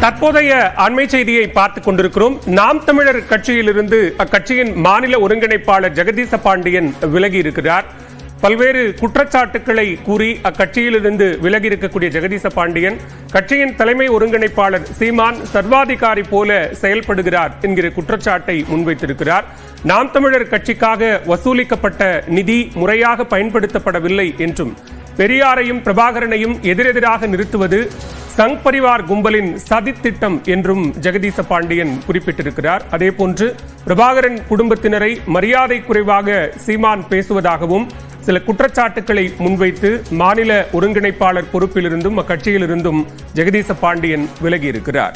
தற்போதைய அண்மை செய்தியை பார்த்துக் கொண்டிருக்கிறோம். நாம் தமிழர் கட்சியிலிருந்து அக்கட்சியின் மாநில ஒருங்கிணைப்பாளர் ஜெகதீச பாண்டியன் விலகி இருக்கிறார். பல்வேறு குற்றச்சாட்டுக்களை கூறி அக்கட்சியிலிருந்து விலகி இருக்கக்கூடிய ஜெகதீச பாண்டியன் கட்சியின் தலைமை ஒருங்கிணைப்பாளர் சீமான் சர்வாதிகாரி போல செயல்படுகிறார் என்கிற குற்றச்சாட்டை முன்வைத்திருக்கிறார். நாம் தமிழர் கட்சிக்காக வசூலிக்கப்பட்ட நிதி முறையாக பயன்படுத்தப்படவில்லை என்றும் பெரியாரையும் பிரபாகரனையும் எதிரெதிராக நிறுத்துவது சங் பரிவார் கும்பலின் சதித்திட்டம் என்றும் ஜெகதீச பாண்டியன் குறிப்பிட்டிருக்கிறார். அதேபோன்று பிரபாகரன் குடும்பத்தினரை மரியாதை குறைவாக சீமான் பேசுவதாகவும் சில குற்றச்சாட்டுக்களை முன்வைத்து மாநில ஒருங்கிணைப்பாளர் பொறுப்பிலிருந்தும் அக்கட்சியிலிருந்தும் ஜெகதீச பாண்டியன் விலகியிருக்கிறார்.